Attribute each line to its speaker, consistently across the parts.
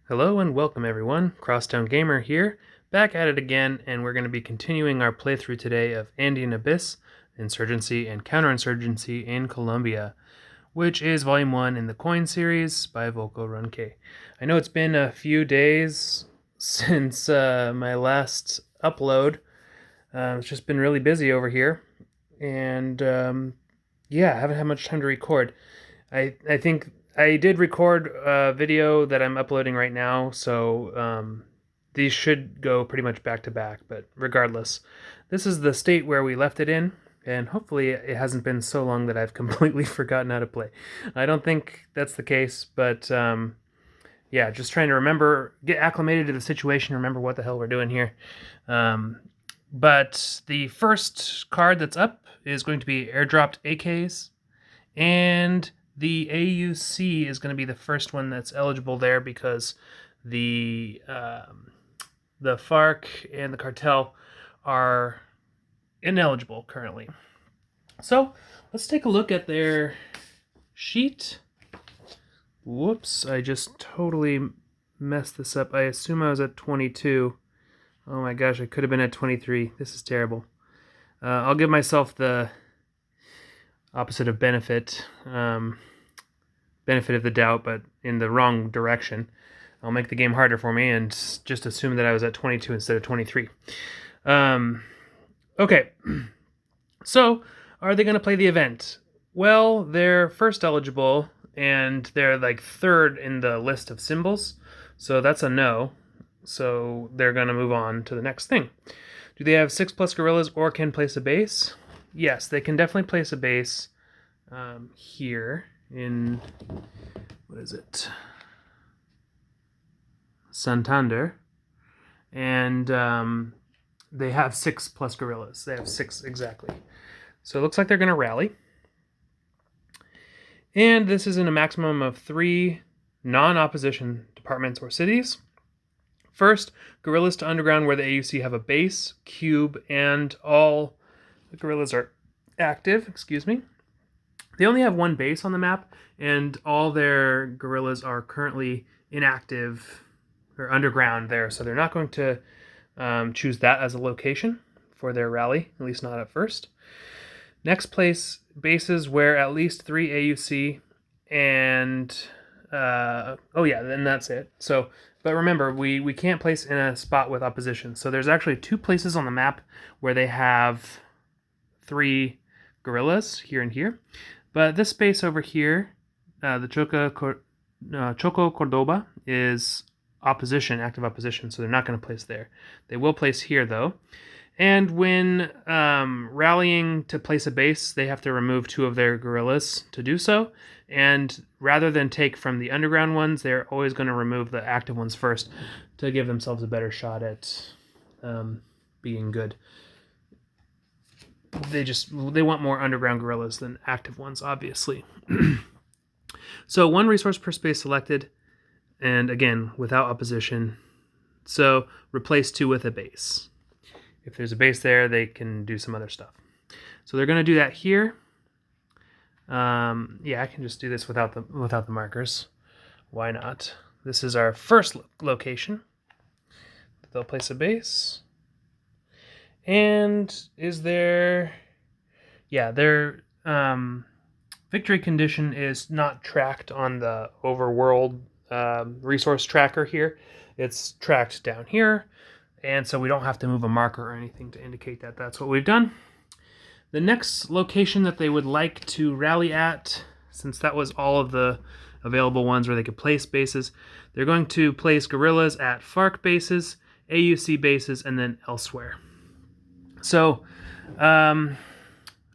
Speaker 1: Hello and welcome everyone, Crosstown Gamer here, back at it again, and we're going to be continuing our playthrough today of Andean Abyss, Insurgency, and Counter-Insurgency in Colombia, which is Volume 1 in the Coin series by Volko Runke. I know it's been a few days since my last upload. It's just been really busy over here, and yeah, I haven't had much time to record. I think I did record a video that I'm uploading right now, so these should go pretty much back to back, but regardless, this is the state where we left it in, and hopefully it hasn't been so long that I've completely forgotten how to play. I don't think that's the case, but yeah, just trying to remember, get acclimated to the situation, remember what the hell we're doing here. But the first card that's up is going to be airdropped AKs, and the AUC is going to be the first one that's eligible there because the FARC and the cartel are ineligible currently. So let's take a look at their sheet. Whoops, I just totally messed this up. I assume I was at 22. Oh my gosh, I could have been at 23. This is terrible. I'll give myself the opposite of benefit of the doubt, but in the wrong direction. I'll make the game harder for me and just assume that I was at 22 instead of 23. Okay, so are they going to play the event? Well, they're first eligible, and they're like third in the list of symbols, so that's a no. So they're going to move on to the next thing. Do they have 6+ gorillas or can place a base? Yes, they can definitely place a base here in, what is it? Santander. And they have 6+ gorillas. They have 6 exactly. So it looks like they're going to rally. And this is in a maximum of 3 non-opposition departments or cities. First, guerrillas to underground where the AUC have a base, cube, and all the guerrillas are active. They only have 1 base on the map, and all their guerrillas are currently inactive or underground there, so they're not going to choose that as a location for their rally, at least not at first. Next place, bases where at least 3 AUC and oh yeah, then that's it. So, but remember, we can't place in a spot with opposition. So there's actually 2 places on the map where they have 3 guerrillas, here and here. But this space over here, the Choco Cordoba, is opposition, active opposition, so they're not going to place there. They will place here, though. And when rallying to place a base, they have to remove 2 of their guerrillas to do so. And rather than take from the underground ones, they're always going to remove the active ones first to give themselves a better shot at being good. They want more underground guerrillas than active ones, obviously. So 1 resource per space selected, and again, without opposition. So replace 2 with a base. If there's a base there, they can do some other stuff. So they're going to do that here. Yeah, I can just do this without the markers. Why not? This is our first location. They'll place a base. And is there... Yeah, their victory condition is not tracked on the overworld resource tracker here. It's tracked down here. And so we don't have to move a marker or anything to indicate that that's what we've done. The next location that they would like to rally at, since that was all of the available ones where they could place bases, they're going to place guerrillas at FARC bases, AUC bases, and then elsewhere. So, are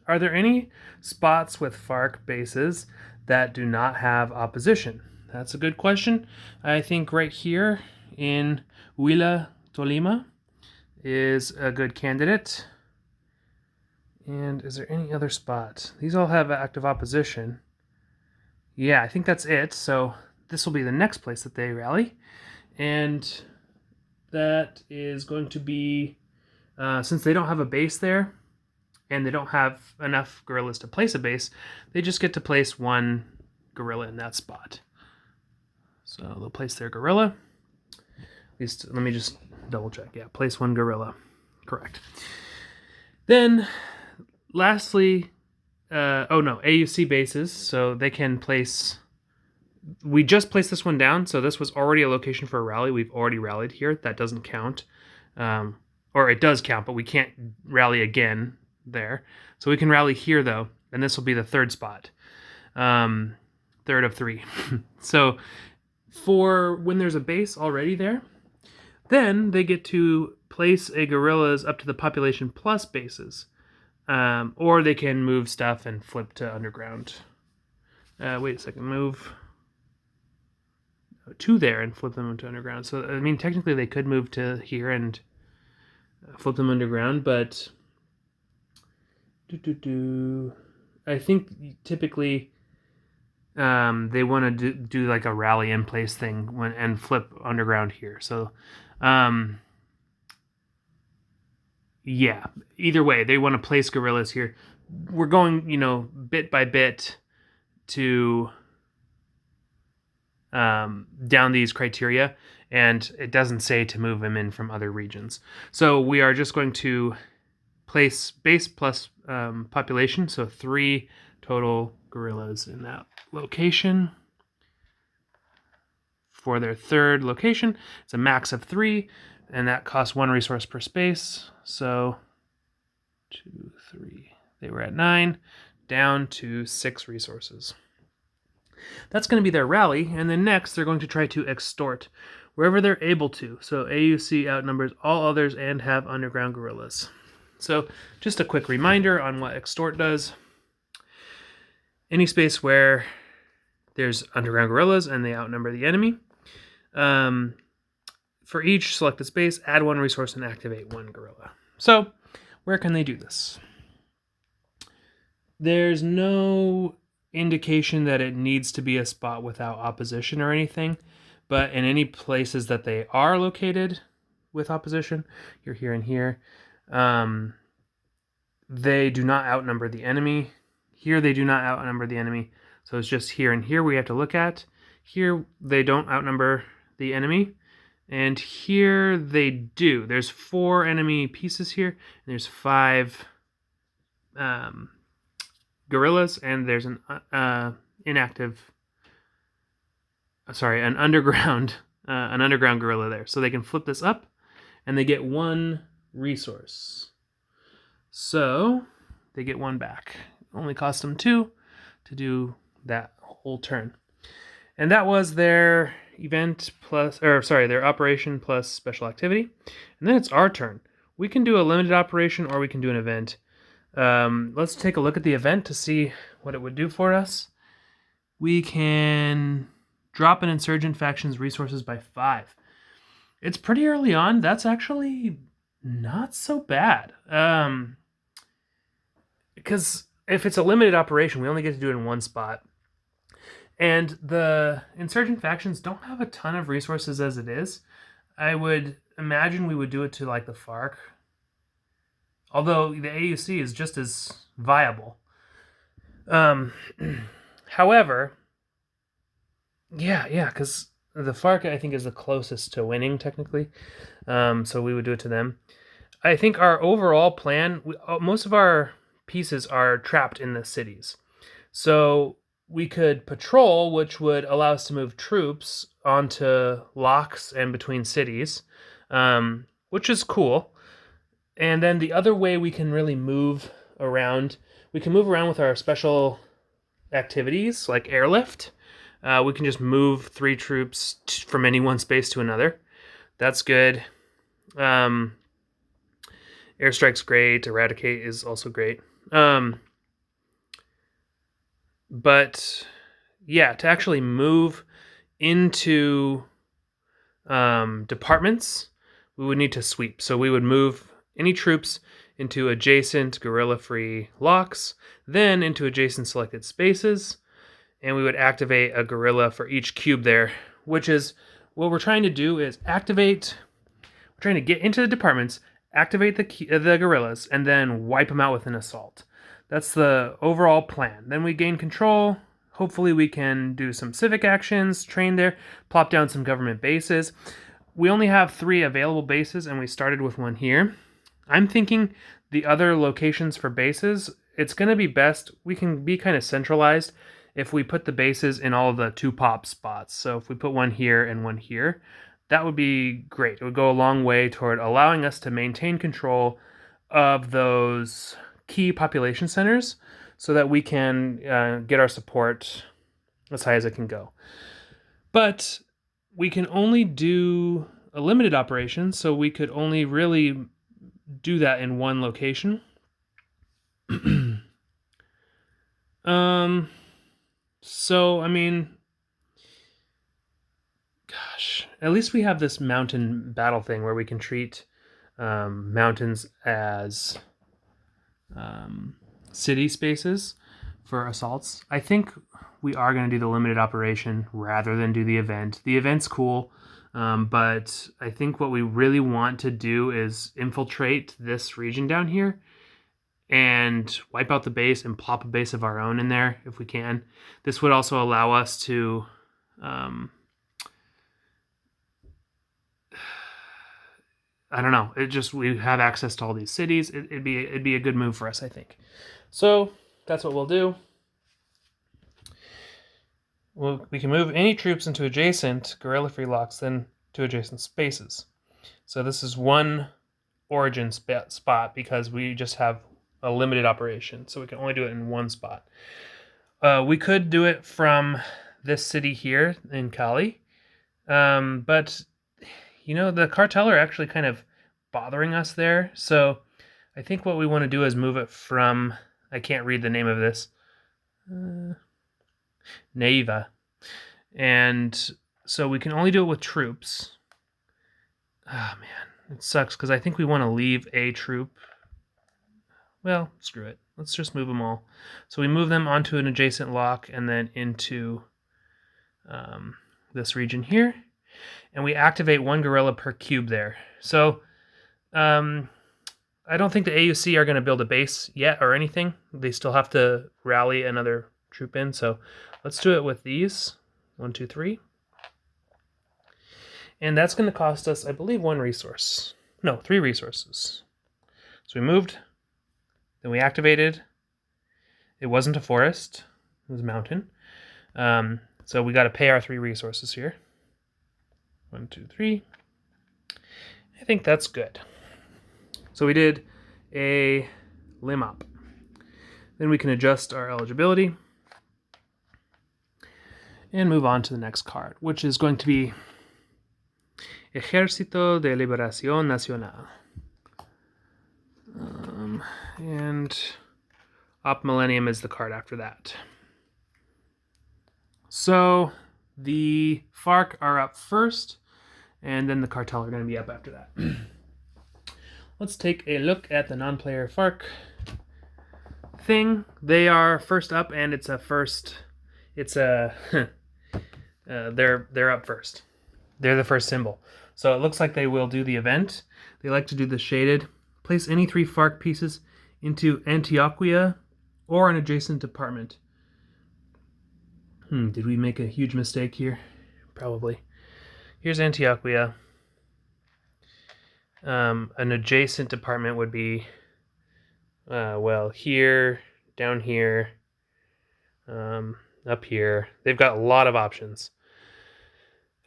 Speaker 1: there any spots with FARC bases that do not have opposition? That's a good question. I think right here in Huila, Tolima is a good candidate. And is there any other spot? These all have active opposition. Yeah, I think that's it. So this will be the next place that they rally. And that is going to be, since they don't have a base there, and they don't have enough guerrillas to place a base, they just get to place 1 guerrilla in that spot. So they'll place their guerrilla. At least, let me just double check. Yeah, place 1 guerrilla. Correct. Then, lastly, AUC bases. So they can place... We just placed this one down, so this was already a location for a rally. We've already rallied here. That doesn't count. Or it does count, but we can't rally again there. So we can rally here, though, and this will be the 3rd spot. 3rd of 3. So for when there's a base already there, then they get to place a guerrillas up to the population plus bases. Or they can move stuff and flip to underground. Wait a second, move to there and flip them into underground. So, I mean, technically they could move to here and flip them underground, but I think typically they want to do like a rally in place thing and flip underground here. So, yeah, either way, they want to place guerrillas here. We're going, bit by bit to down these criteria, and it doesn't say to move them in from other regions. So we are just going to place base plus population, so 3 total guerrillas in that location. For their 3rd location, it's a max of 3, and that costs 1 resource per space. So 2, 3. They were at 9, down to 6 resources. That's going to be their rally, and then next they're going to try to extort wherever they're able to. So AUC outnumbers all others and have underground guerrillas. So just a quick reminder on what extort does. Any space where there's underground guerrillas and they outnumber the enemy. For each selected space, add 1 resource and activate 1 guerrilla. So where can they do this? There's no indication that it needs to be a spot without opposition or anything, but in any places that they are located with opposition, you're here and here, they do not outnumber the enemy. Here they do not outnumber the enemy, so it's just here and here we have to look at. Here they don't outnumber the enemy, and here they do. There's 4 enemy pieces here, and there's 5 guerrillas, and there's an underground guerrilla there. So they can flip this up, and they get 1 resource. So they get 1 back. It only cost them 2 to do that whole turn. And that was their their operation plus special activity. And then it's our turn. We can do a limited operation or we can do an event. Let's take a look at the event to see what it would do for us. We can drop an insurgent faction's resources by 5. It's pretty early on. That's actually not so bad. Because if it's a limited operation, we only get to do it in 1 spot. And the insurgent factions don't have a ton of resources as it is. I would imagine we would do it to like the FARC. Although the AUC is just as viable. However, because the FARC, I think, is the closest to winning, technically. So we would do it to them. I think our overall plan, most of our pieces are trapped in the cities. So we could patrol, which would allow us to move troops onto locks and between cities, which is cool. And then the other way we can really move around, we can move around with our special activities, like airlift. We can just move 3 troops from any one space to another. That's good. Airstrike's great. Eradicate is also great. But yeah, to actually move into departments, we would need to sweep. So we would move any troops into adjacent guerrilla-free locks, then into adjacent selected spaces, and we would activate a guerrilla for each cube there, which is what we're trying to do is activate, we're trying to get into the departments, activate the guerrillas, and then wipe them out with an assault. That's the overall plan. Then we gain control. Hopefully we can do some civic actions, train there, plop down some government bases. we only have 3 available bases, and we started with one here. I'm thinking the other locations for bases, it's going to be best, we can be kind of centralized if we put the bases in all of the 2 pop spots. So if we put one here and one here, that would be great. It would go a long way toward allowing us to maintain control of those key population centers so that we can get our support as high as it can go. But we can only do a limited operation, so we could only really do that in one location. So, I mean, gosh, at least we have this mountain battle thing where we can treat mountains as city spaces for assaults. I think we are going to do the limited operation rather than do the event. The event's cool, but I think what we really want to do is infiltrate this region down here and wipe out the base and plop a base of our own in there if we can. This would also allow us to I don't know. It just, we have access to all these cities. It'd be a good move for us, I think. So that's what we'll do. We can move any troops into adjacent guerrilla-free locks, then to adjacent spaces. So this is one origin spot because we just have a limited operation, so we can only do it in one spot. We could do it from this city here in Cali, but you know, the cartel are actually kind of bothering us there. So I think what we want to do is move it from, I can't read the name of this, Neiva. And so we can only do it with troops. Oh man, it sucks because I think we want to leave a troop. Well, screw it. Let's just move them all. So we move them onto an adjacent lock and then into this region here. And we activate 1 guerrilla per cube there. So I don't think the AUC are going to build a base yet or anything. They still have to rally another troop in. So let's do it with these. 1, 2, 3. And that's going to cost us, I believe, 1 resource. No, 3 resources. So we moved. Then we activated. It wasn't a forest. It was a mountain. So we got to pay our 3 resources here. 1, 2, 3. I think that's good. So we did a lim up. Then we can adjust our eligibility and move on to the next card, which is going to be Ejército de Liberación Nacional. And Op Millennium is the card after that. So the FARC are up first, and then the cartel are going to be up after that. Let's take a look at the non-player FARC thing. They are first up, and it's a first. It's a they're up first. They're the first symbol. So it looks like they will do the event. They like to do the shaded. Place any 3 FARC pieces into Antioquia or an adjacent department. Did we make a huge mistake here? Probably. Here's Antioquia. An adjacent department would be, well, here, down here, up here. They've got a lot of options.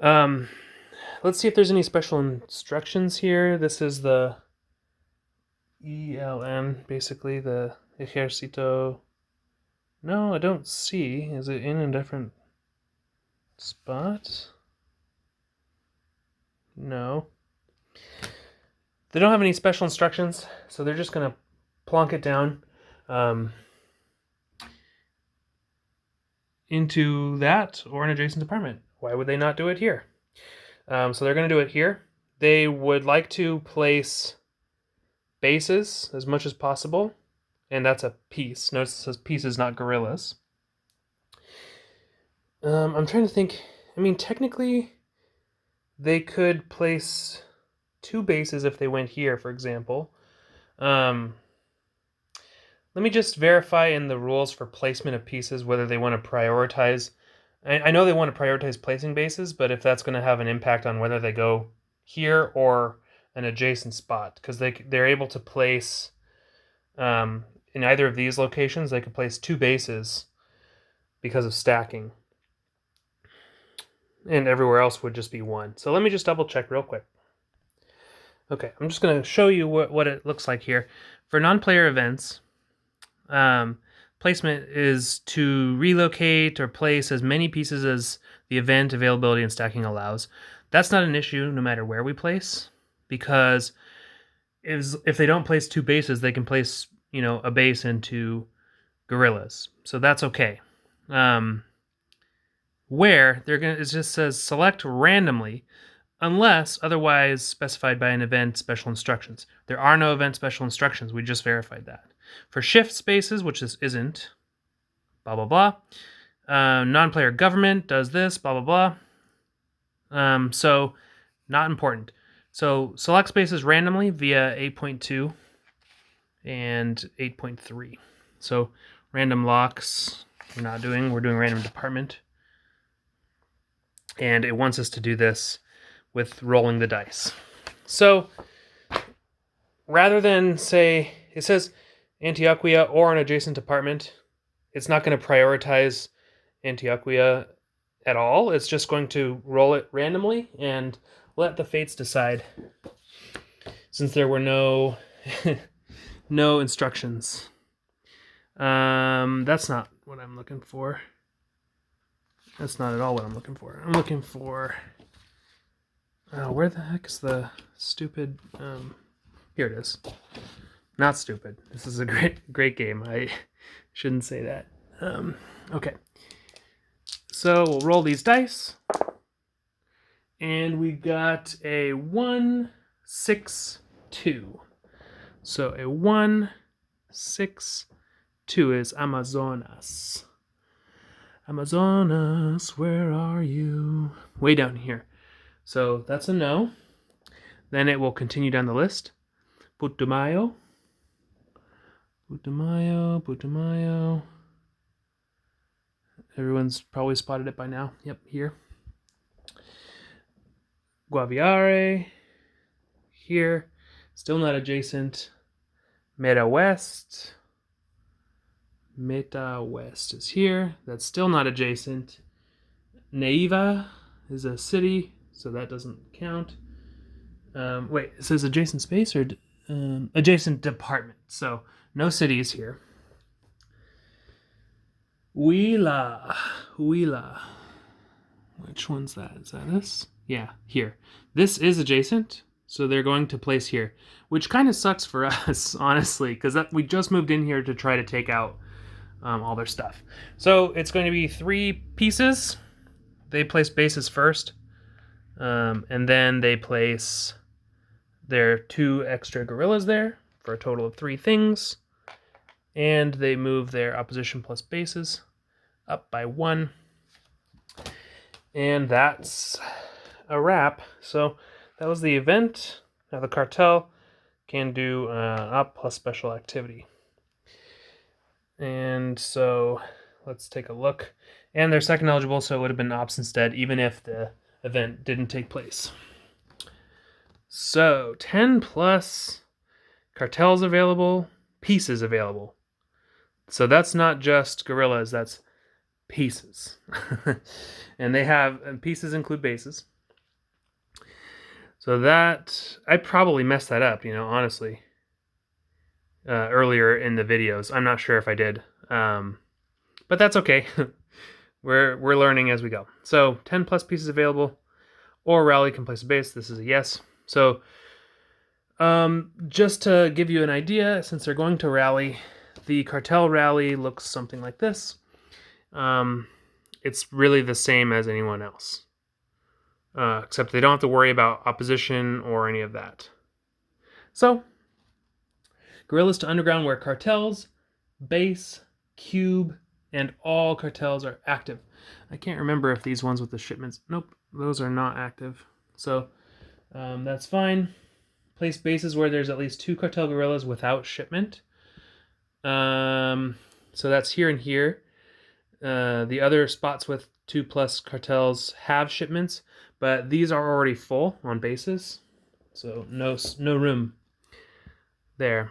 Speaker 1: Let's see if there's any special instructions here. This is the ELN, basically, the Ejército. No, I don't see. Is it in a different spot? No. They don't have any special instructions, so they're just going to plonk it down into that or an adjacent department. Why would they not do it here? So they're going to do it here. They would like to place bases as much as possible, and that's a piece. Notice it says pieces, not guerrillas. I'm trying to think. I mean, technically, they could place 2 bases if they went here, for example. Let me just verify in the rules for placement of pieces whether they want to prioritize. I know they want to prioritize placing bases, but if that's going to have an impact on whether they go here or an adjacent spot, because they're able to place in either of these locations. They could place 2 bases because of stacking, and everywhere else would just be 1. So let me just double check real quick. Okay, I'm just going to show you what it looks like here. For non-player events, placement is to relocate or place as many pieces as the event availability and stacking allows. That's not an issue no matter where we place, because if they don't place 2 bases, they can place, a base into guerrillas. So that's okay. Where it just says select randomly unless otherwise specified by an event special instructions. There are no event special instructions. We just verified that. For shift spaces, which this isn't, blah, blah, blah. Non-player government does this, blah, blah, blah. So not important. So select spaces randomly via 8.2 and 8.3. So random locks we're doing random department. And it wants us to do this with rolling the dice. So rather than say, it says Antioquia or an adjacent department, it's not going to prioritize Antioquia at all. It's just going to roll it randomly and let the fates decide, since there were no no instructions. That's not what I'm looking for. That's not at all what I'm looking for. I'm looking for... where the heck is the stupid... here it is. Not stupid. This is a great game. I shouldn't say that. Okay. So we'll roll these dice. And we got a 1, 6, 2. So a 1, 6, 2 is Amazonas. Amazonas, where are you? Way down here. So that's a no. Then it will continue down the list. Putumayo. Putumayo, Putumayo. Everyone's probably spotted it by now. Yep, here. Guaviare. Here. Still not adjacent. Meta West. Meta West is here. That's still not adjacent. Neiva is a city, so that doesn't count. Wait, it says adjacent space or adjacent department. So no cities here. Huila. Which one's that? Is that this? Yeah, here. This is adjacent, so they're going to place here, which kind of sucks for us, honestly, because we just moved in here to try to take out all their stuff. So it's going to be 3 pieces. They place bases first, and then they place their 2 extra guerrillas there for a total of 3 things. And they move their opposition plus bases up by 1. And that's a wrap. So that was the event. Now the cartel can do op plus special activity. And so let's take a look. And they're second eligible, so it would have been ops instead, even if the event didn't take place. So 10 plus cartels available, pieces available. So that's not just guerrillas, that's pieces. And pieces include bases. So that, I probably messed that up, honestly. Earlier in the videos. I'm not sure if I did. But that's okay. We're learning as we go. So 10 plus pieces available, or rally can place a base. This is a yes. So just to give you an idea, since they're going to rally, the cartel rally looks something like this. It's really the same as anyone else, except they don't have to worry about opposition or any of that. So, guerrillas to underground where cartels, base, cube, and all cartels are active. I can't remember if these ones with the shipments... Nope, those are not active. So, that's fine. Place bases where there's at least 2 cartel guerrillas without shipment. So that's here and here. The other spots with 2 plus cartels have shipments, but these are already full on bases, so no room there.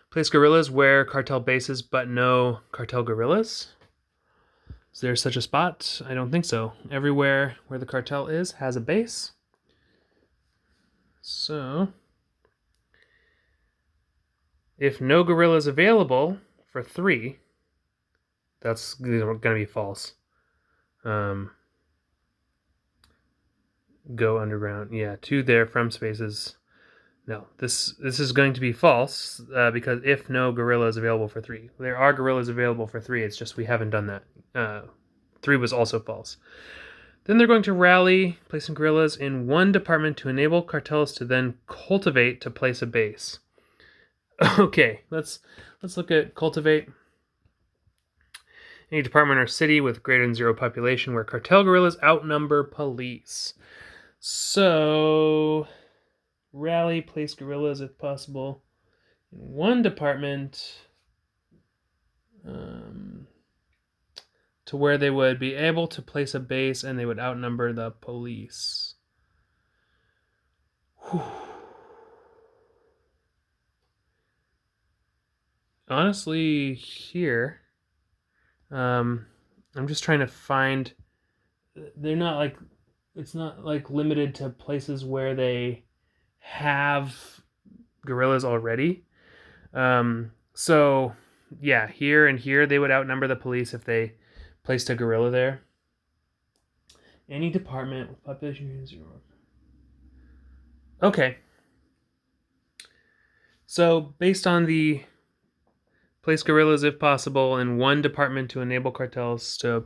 Speaker 1: Place guerrillas where cartel bases, but no cartel guerrillas. Is there such a spot? I don't think so. Everywhere where the cartel is has a base. So, if no guerrillas available for 3, that's going to be false. Go underground. Yeah, 2 there from spaces. No, this is going to be false because if no guerrillas available for 3. There are guerrillas available for 3, it's just we haven't done that. 3 was also false. Then they're going to rally, placing guerrillas in one department to enable cartels to then cultivate to place a base. Okay, let's look at cultivate. Any department or city with greater than 0 population where cartel guerrillas outnumber police. So, rally, place guerrillas if possible in one department to where they would be able to place a base and they would outnumber the police. Whew. Honestly, here, I'm just trying to find. They're not like, it's not like limited to places where they have guerrillas already. So yeah, here and here they would outnumber the police if they placed a guerrilla there. Any department with population 0. Okay. So based on the place guerrillas if possible in one department to enable cartels to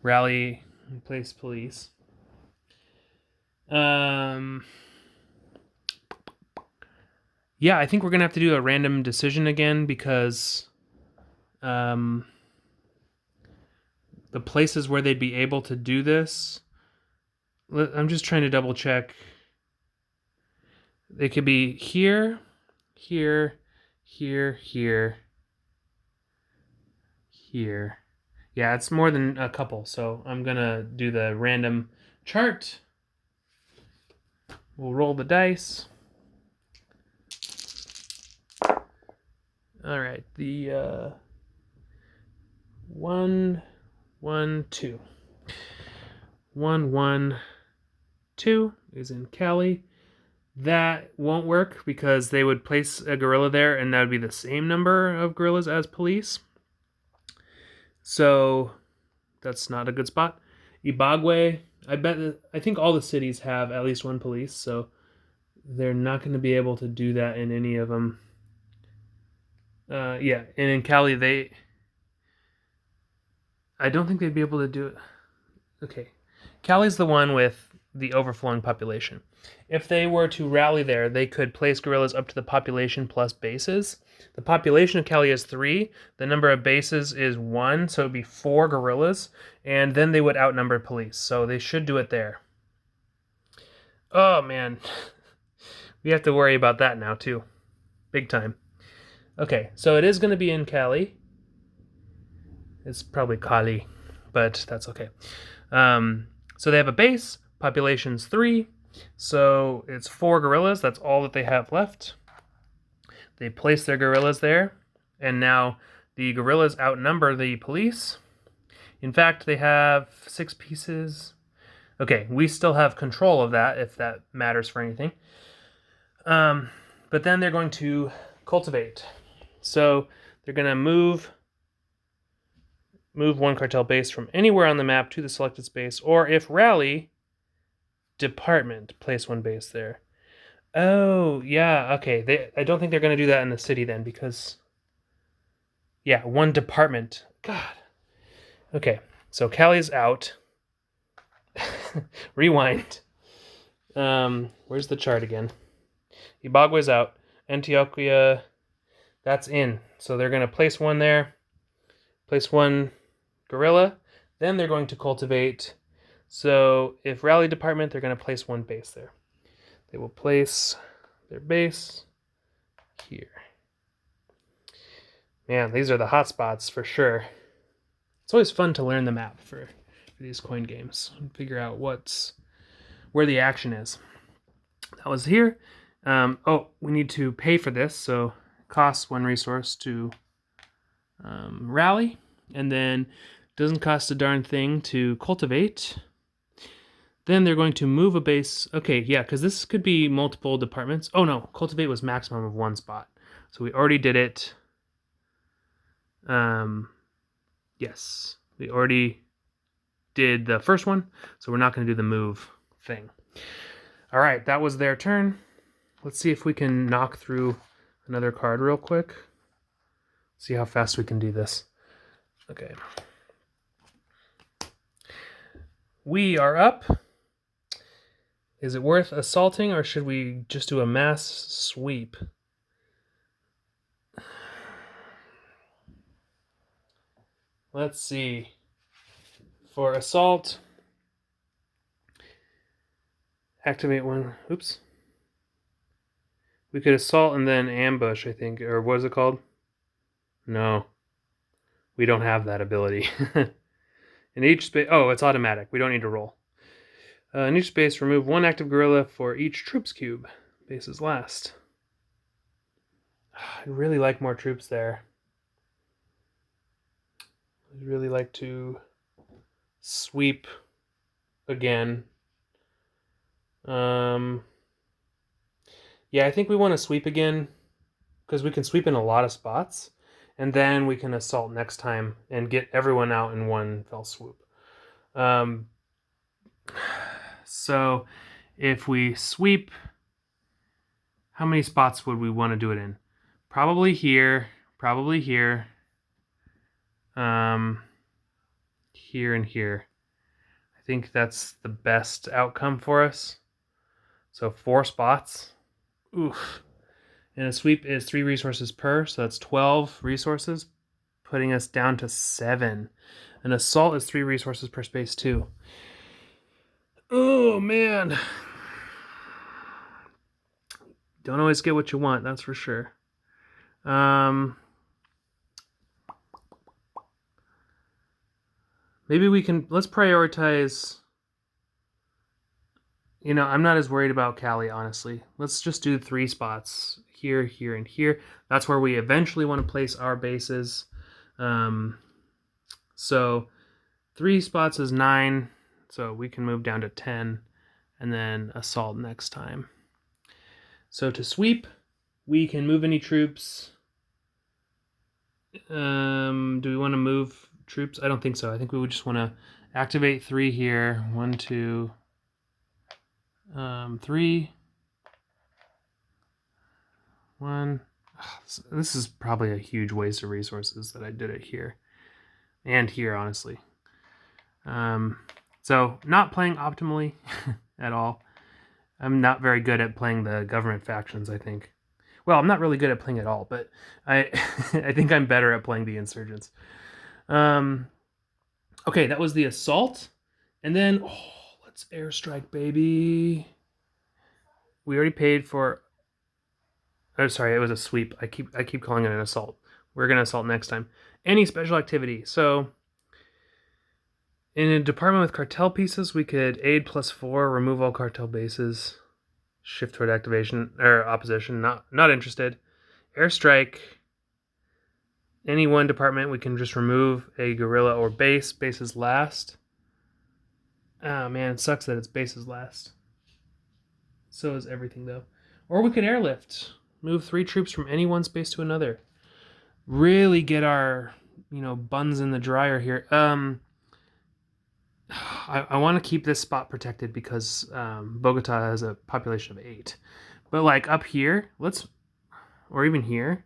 Speaker 1: rally and place police. Yeah, I think we're going to have to do a random decision again because the places where they'd be able to do this, I'm just trying to double check. They could be here, here, here, here, here. Yeah, it's more than a couple, so I'm going to do the random chart. We'll roll the dice. All right, the 1, 1, 2. 1, 1, 2 is in Cali. That won't work because they would place a guerrilla there and that would be the same number of guerrillas as police. So that's not a good spot. Ibagwe, I think all the cities have at least one police, so they're not going to be able to do that in any of them. Yeah, and in Cali, I don't think they'd be able to do it. Okay, Cali's the one with the overflowing population. If they were to rally there, they could place guerrillas up to the population plus bases. The population of Cali is 3. The number of bases is 1, so it would be 4 guerrillas, and then they would outnumber police. So they should do it there. Oh, man. We have to worry about that now, too. Big time. Okay, so it is going to be in Cali. It's probably Cali, but that's okay. So they have a base. Population's 3. So it's 4 guerrillas. That's all that they have left. They place their guerrillas there. And now the guerrillas outnumber the police. In fact, they have 6 pieces. Okay, we still have control of that, if that matters for anything. But then they're going to cultivate. So they're going to move one cartel base from anywhere on the map to the selected space, or if rally, department, place 1 base there. Oh, yeah, okay. I don't think they're going to do that in the city then, because, yeah, 1 department. God. Okay, so Cali's out. Rewind. Where's the chart again? Ibagwe's out. Antioquia, that's in. So they're going to place 1 there. Place 1 guerrilla. Then they're going to cultivate. So if rally department, they're going to place 1 base there. They will place their base here. Man, these are the hot spots for sure. It's always fun to learn the map for for these coin games and figure out where the action is. That was here. Oh, we need to pay for this, so it costs 1 resource to rally, and then doesn't cost a darn thing to cultivate. Then they're going to move a base. Okay, yeah, because this could be multiple departments. Oh no, cultivate was maximum of 1 spot. So we already did it. Yes, we already did the first one, so we're not going to do the move thing. All right, that was their turn. Let's see if we can knock through another card real quick. See how fast we can do this. Okay. We are up. Is it worth assaulting, or should we just do a mass sweep? Let's see. For assault, activate 1. Oops. We could assault and then ambush, I think. Or what is it called? No. We don't have that ability. In each space... Oh, it's automatic. We don't need to roll. In each space, remove 1 active gorilla for each troops cube. Base is last. I'd really like more troops there. I'd really like to sweep again. Yeah, I think we want to sweep again because we can sweep in a lot of spots, and then we can assault next time and get everyone out in one fell swoop. So if we sweep, how many spots would we want to do it in? Probably here, here, here and here. I think that's the best outcome for us. So 4 spots. Oof. And a sweep is 3 resources per, so that's 12 resources, putting us down to 7. An assault is 3 resources per space too. Oh man. Don't always get what you want, that's for sure. Maybe we can, let's prioritize. You know, I'm not as worried about Cali, honestly. Let's just do 3 spots. Here, here, and here. That's where we eventually want to place our bases. So 3 spots is 9. So we can move down to 10. And then assault next time. So to sweep, we can move any troops. Do we want to move troops? I don't think so. I think we would just want to activate 3 here. 1, 2... 3, 1. This is probably a huge waste of resources that I did it here and here, honestly. So not playing optimally at all. I'm not very good at playing the government factions, I think. Well, I'm not really good at playing at all, but I I think I'm better at playing the insurgents. Okay, that was the assault, and then let's airstrike, baby. We already paid for. Oh, sorry, it was a sweep. I keep calling it an assault. We're gonna assault next time. Any special activity. So, in a department with cartel pieces, we could aid +4, remove all cartel bases, shift toward activation or opposition. Not interested. Airstrike. Any one department, we can just remove a guerrilla or base. Base is last. Oh man, it sucks that it's base is last. So is everything though. Or we could airlift. Move 3 troops from any one space to another. Really get our, buns in the dryer here. I want to keep this spot protected because Bogota has a population of 8. But like up here, or even here.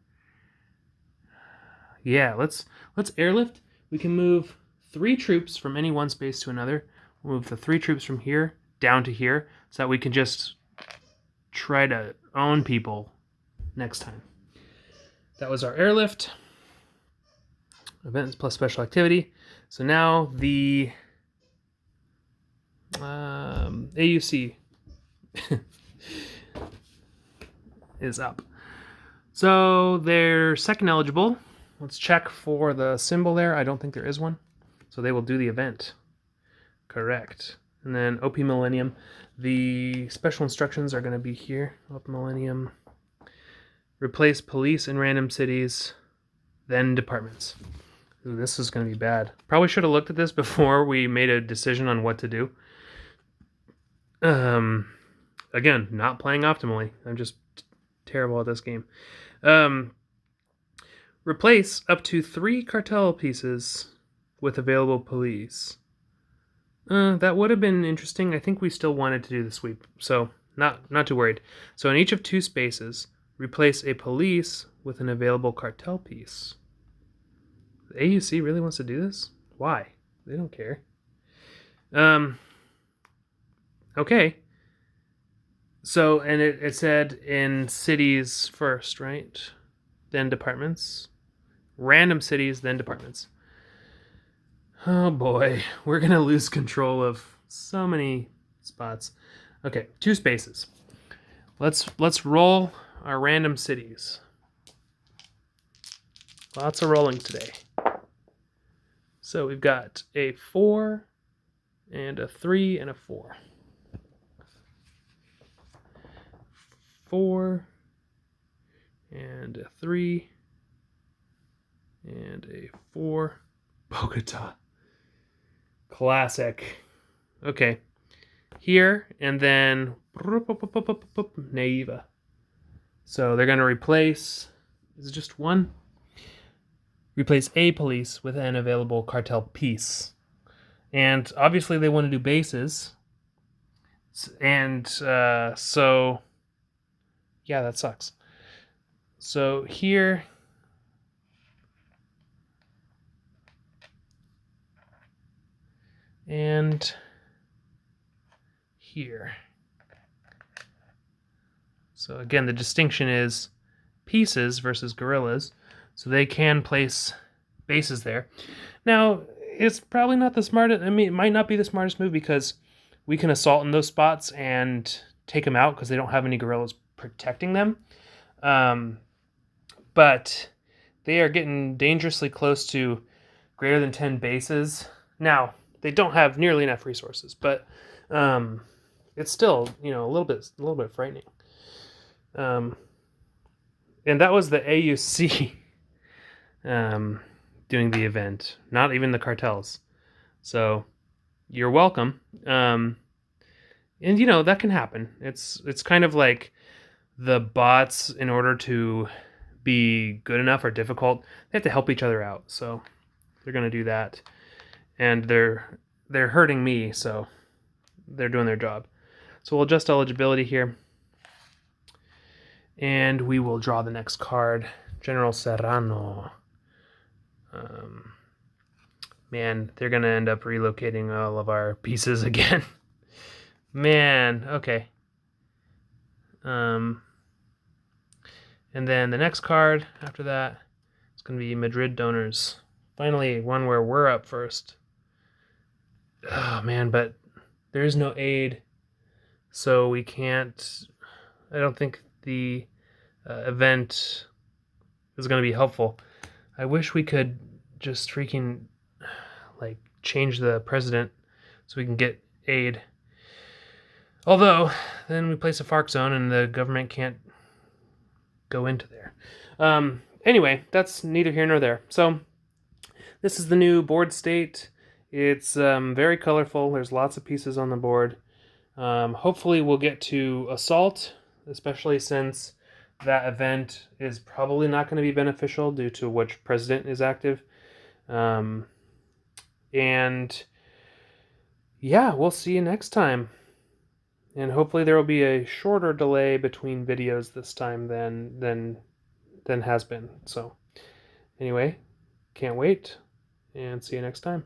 Speaker 1: Yeah, let's airlift. We can move 3 troops from any one space to another. We'll move the 3 troops from here down to here so that we can just try to own people next time. That was our airlift. Events plus special activity. So now the AUC is up. So they're second eligible. Let's check for the symbol there. I don't think there is one. So they will do the event. Correct. And then OP Millennium. The special instructions are going to be here. OP Millennium. Replace police in random cities, then departments. Ooh, this is going to be bad. Probably should have looked at this before we made a decision on what to do. Again, not playing optimally. I'm just terrible at this game. Replace up to 3 cartel pieces with available police. That would have been interesting. I think we still wanted to do the sweep, so not too worried. So in each of 2 spaces, replace a police with an available cartel piece. The AUC really wants to do this? Why? They don't care. Okay. So, and it said in cities first, right? Then departments. Random cities, then departments. Oh boy, we're gonna lose control of so many spots. Okay, 2 spaces. Let's roll our random cities. Lots of rolling today. So we've got a 4 and a 3 and a 4. 4 and a 3 and a 4. Bogota. Classic. Okay. Here and then Neiva. So they're going to replace, is it just 1? Replace a police with an available cartel piece. And obviously they want to do bases. And so, yeah, that sucks. So here, and here. So again, the distinction is pieces versus guerrillas. So they can place bases there. Now, it's probably not the smartest. I mean, it might not be the smartest move because we can assault in those spots and take them out because they don't have any guerrillas protecting them. But they are getting dangerously close to greater than 10 bases. Now, they don't have nearly enough resources, but it's still, a little bit frightening. And that was the AUC doing the event, not even the cartels. So you're welcome. And that can happen. It's kind of like the bots, in order to be good enough or difficult, they have to help each other out. So they're going to do that. And they're hurting me, so they're doing their job. So we'll adjust eligibility here. And we will draw the next card. General Serrano. Man, they're going to end up relocating all of our pieces again. Man, okay. And then the next card after that is going to be Madrid Donors. Finally, one where we're up first. Oh, man, but there is no aid. So we can't... I don't think the event is going to be helpful. I wish we could just freaking change the president so we can get aid. Although, then we place a FARC zone and the government can't go into there. Anyway, that's neither here nor there. So, this is the new board state. It's very colorful. There's lots of pieces on the board. Hopefully we'll get to assault, especially since that event is probably not going to be beneficial due to which president is active. And yeah, we'll see you next time. And hopefully there will be a shorter delay between videos this time than has been. So anyway, can't wait, and see you next time.